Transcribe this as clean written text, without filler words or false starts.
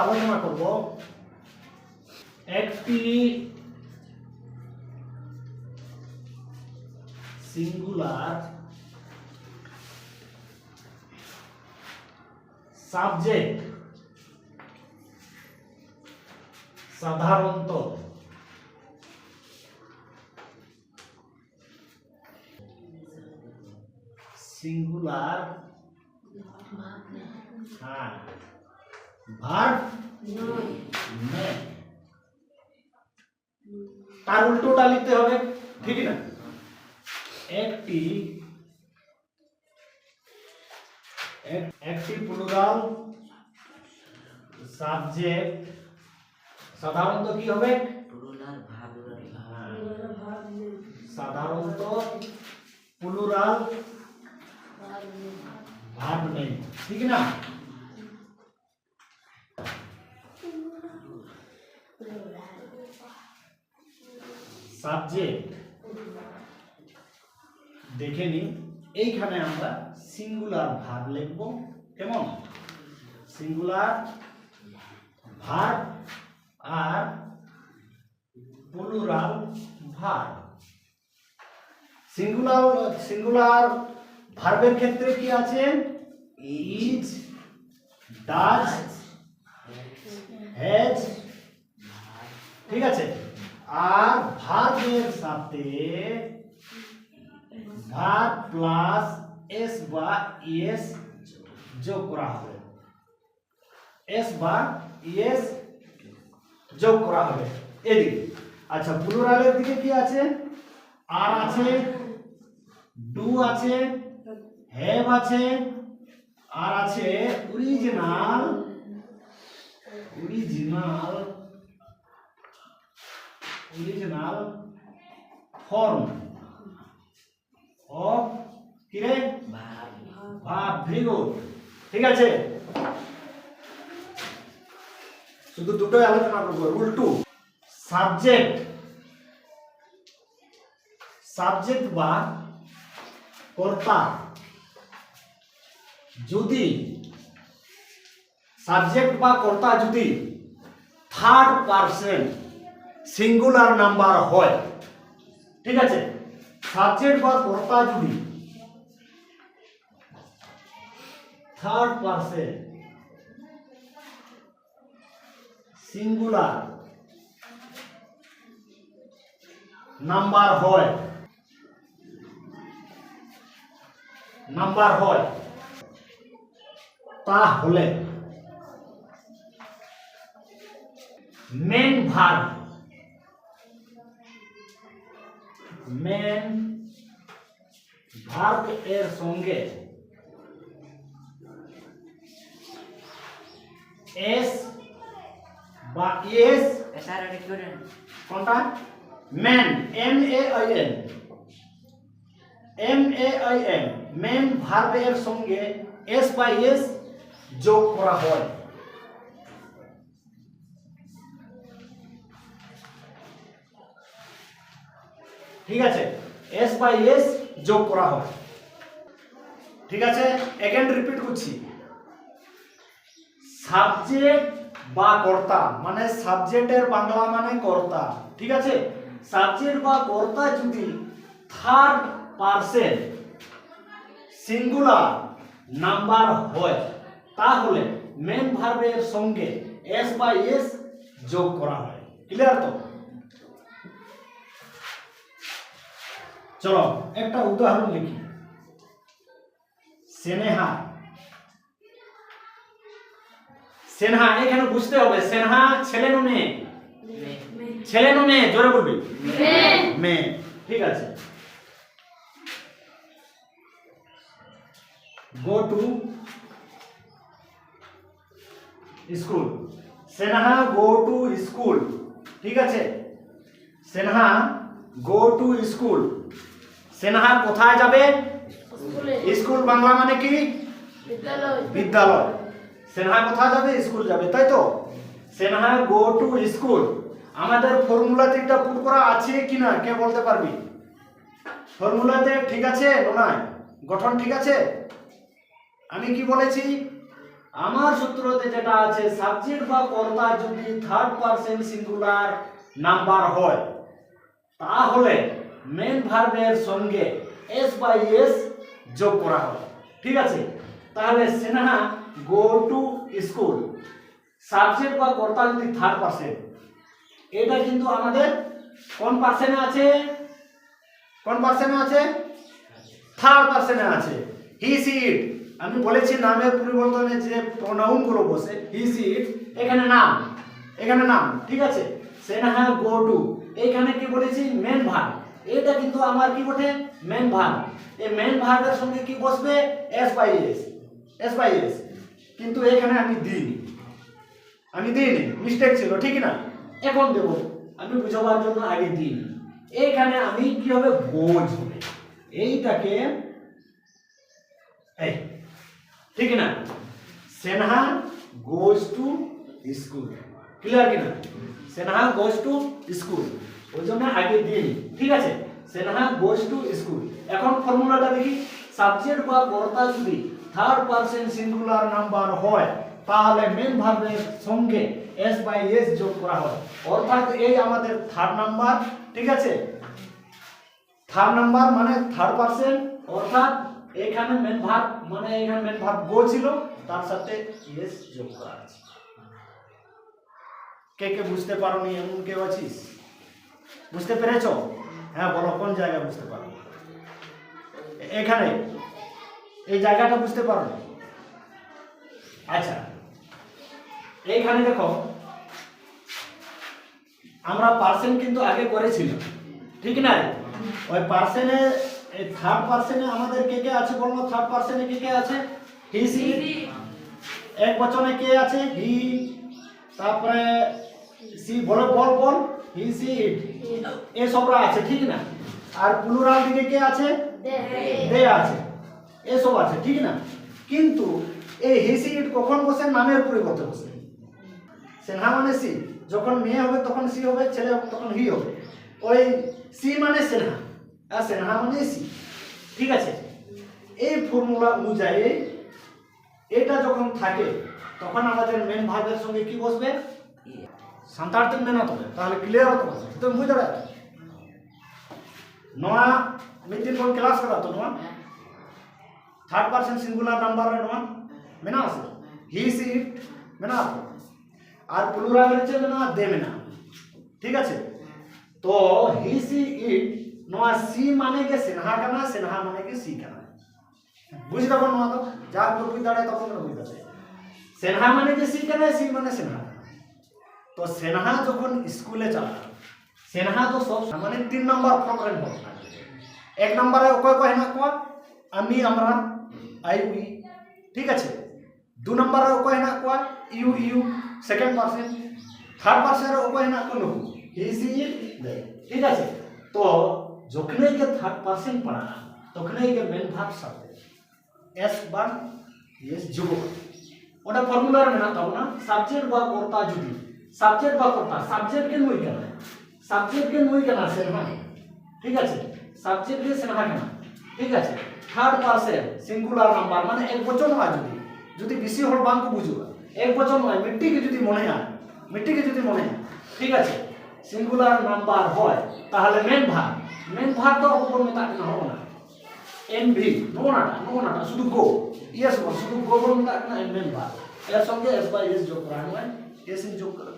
আলোচনা করব একটি সিঙ্গুলার সাবজেক্ট সাধারণত সিঙ্গুলার ভার্ব নেই, তার উল্টোটা লিখতে হবে, ঠিক না? একটি প্লুরাল সাবজেক্ট সাধারণত কি হবে? সাধারণত প্লুরাল ভার্ব নেই, ঠিক না? সাবজেক্ট দেখে নি, এইখানে আমরা সিঙ্গুলার ভার্ব লিখব। কেমন? সিঙ্গুলার ভার্ব আর প্লুরাল ভার্ব। সিঙ্গুলার ভার্বের ক্ষেত্রে কি আছে? ইজ, ডাজ, হ্যাজ, ঠিক আছে? আর ভার্বের সাথে ভার্ব প্লাস এস বা ইএস যোগ করা হবে। এস বা ইএস যোগ করা হবে এদিকে। আচ্ছা, প্লুরালের দিকে কি আছে? আর আছে, ডু আছে, হ্যাভ আছে, আর আছে অরিজিনাল ফর্ম অফ কি রে? ভার্ব। ভেরি গুড, ঠিক আছে। শুধু দুটোই আলোচনা করবো। রুল 2, সাবজেক্ট বা কর্তা যদি থার্ড পারসন সিঙ্গুলার নাম্বার হয়, ঠিক আছে? সাবজেক্ট বা কর্তা যদি থার্ড পারসন সিঙ্গুলার নাম্বার হয় তাহলে মেন ভার্ব এর সঙ্গে এস বা এস, কোনটা? মেন, MAIN মেন ভার্ব এর সঙ্গে এস বা এস যোগ করা হয়। ঠিক আছে? এস বাই এস যোগ করা হয়, ঠিক আছে? এগেন রিপিট করছি। সাবজেক্ট বা কর্তা মানে সাবজেক্টের বাংলা মানে কর্তা, ঠিক আছে? সাবজেক্ট বা কর্তা যদি থার্ড পারসন সিঙ্গুলার নাম্বার হয় তাহলে মেন ভার্বের সঙ্গে এস বাই এস যোগ করা হয়। ক্লিয়ার তো? চলো একটা উদাহরণ লিখি। স্নেহা, এখানে বুঝতে হবে স্নেহা ছেলে না মেয়ে? ছেলে না মেয়ে? জোরে বলবি। মেয়ে, ঠিক আছে। Go to school. Sneha go to school, ঠিক আছে? Sneha go to school. Sneha কোথায় যাবে? স্কুল বাংলা মানে কি? বিদ্যালয়। স্নেহা কোথায় যাবে? স্কুল যাবে, তাই তো? Sneha go to school. আমাদের ফর্মুলাতে এটা পুট করা আছে কিনা কে বলতে পারবি? ফর্মুলাতে ঠিক আছে? নয়, গঠন ঠিক আছে? আমি কি বলেছি? আমার সূত্রতে যেটা আছে সাবজেক্ট বা কর্তা যদি থার্ড পারসন সিঙ্গুলার নাম্বার হয় তাহলে মেন ভার্বের সঙ্গে এস বাই এস যোগ করা হয়। ঠিক আছে, তাহলে Sneha go to school, subject বা কর্তা যদি থার্ড পারসন, এটা কিন্তু আমাদের কোন পারসনে আছে? কোন পারসনে আছে? থার্ড পারসনে আছে। হি সি ইট, আমি বলেছি নামের পরিবর্তনে যে প্রোনাউন গুলো বসে, হি সি ইট, এখানে নাম, এখানে নাম। ঠিক আছে, স্নেহা গো টু, এখানে কি বলেছি? Main verb. এটা কিন্তু আমার কি বটে? Main verb. এই মেন ভার্বের সঙ্গে কি বসবে? S by S, S by S. কিন্তু এখানে আমি দিইনি, মিস্টেক ছিল, ঠিক না? এখন দেব, আমি বুঝাবার জন্য আগে দিইনি। এখানে আমি কি হবে? গোজ হবে, এইটাকে এই, ঠিক না? Sneha goes to school, clear কিনা? স্নেহা গোজ টু স্কুল, ওই জন্য আগে দিইনি। ঠিক আছে, স্নেহা গোজ টু স্কুল। এখন ফর্মুলাটা দেখি, সাবজেক্ট বা কর্তা যদি থার্ড পারসন সিঙ্গুলার নাম্বার হয় তাহলে মেন ভার্বের সঙ্গে এস বাই এস যোগ করা হয়, অর্থাৎ এই আমাদের থার্ড নাম্বার। ঠিক আছে, থার্ড নাম্বার মানে থার্ড পারসন, অর্থাৎ এখানে মেন ভার্ব, মানে এখানে মেন ভার্ব গো ছিল, তার সাথে এস যোগ করা আছে। কে কে বুঝতে পারোনি? এমন কেউ আছিস? বুঝতে পেরেছো? হ্যাঁ বলো, কোন জায়গায় বুঝতে পারো? এখানে এই জায়গাটা বুঝতে পারো? আচ্ছা, এইখানে দেখো, আমরা পার্সেন্ট কিন্তু আগে করেছিলাম, ঠিক না? ওই পার্সেন্টে, এই থার্ড পার্সেন্টে আমাদের কে কে আছে বলবো? থার্ড পার্সেন্টে কে কে আছে? He she. এক বচনে কে আছে? হি, তারপরে C, ball ball ball, he she ইট, এই সবরা আছে, ঠিক না? আর প্লুরাল দিকে কে আছে? দে আছে, এসব আছে, ঠিক না? কিন্তু এই হি সি ইট কখন বসে? নামের পরিবর্তে বসে। স্নেহা মানে সি, যখন মেয়ে হবে তখন সি হবে, ছেলে হবে তখন হি হবে। ওই সি মানে স্নেহা, আর স্নেহা মানে সি। ঠিক আছে, এই ফর্মুলা অনুযায়ী এটা যখন থাকে তখন আমাদের মেন ভার্বের সঙ্গে কি বসবে? সান্তার দিন মেনা তবে, তাহলে ক্লিয়ার হতে পারবে। তুমি বুঝতে পারো? নয়া মিদিন কোন ক্লাস করা তো নয়া থার্ড পারসন সিঙ্গুলার নাম্বার রে নয়া মেনা আছে, হি সি ইট মেনা আছে, আর প্লুরাল হচ্ছে মেনা দে মেনা। ঠিক আছে, তো হি সি ইট নয়া সি মানে কে স্নেহা কানা, স্নেহা মানে কে সি কানা। বুঝি তখন নয়া তো যা বুঝি দাঁড়ায় তখন বুঝতে পারে। স্নেহা মানে কে সি কানা, সি মানে স্নেহা। তো স্নেহা যখন স্কুলে চালা, স্নেহা তো সব মানে 3 নম্বর ফর্মেট হবে। 1 নম্বরে কয় কয় হেনা কোয়া? আমি, আমরা, আই, উই। ঠিক আছে, 2 নম্বরে কয় হেনা কোয়া? You, you, second person. Third পারসনের কয় হেনা কোন? He she it they. ঠিক আছে, তো যখনই কে থার্ড পারসন পড়া তখনই কে মেন ভার্ব সাথে এস বা এস যোগ, ওটা ফর্মুলার মেনা তাও না। সাবজেক্ট বা কর্তা যদি, সাবজেক্ট বা কর্তা, সাবজেক্ট কে নই কেনা, সাবজেক্ট কে নই কেনা স্নেহা। ঠিক আছে, সাবজেক্ট কে স্নেহা কেনা। ঠিক আছে, থার্ড পারসন সিঙ্গুলার নাম্বার মানে এক বচন হয়, যদি বেশি হল বাঙ্ক বুঝবা, এক বচন হয়, মিট্টি কে যদি মনে হয়, মিট্টি কে যদি মনে হয়। ঠিক আছে, সিঙ্গুলার নাম্বার হয় তাহলে মেন ভার্ব তো উপর মেতা না হবে না, এন ভি নগনাটা শুধু গো, ইয়েস শুধু গো বল মেতা না, মেন ভার্ব এর সঙ্গে এস বাই এস যোগ করা হয়, এস যোগ করা।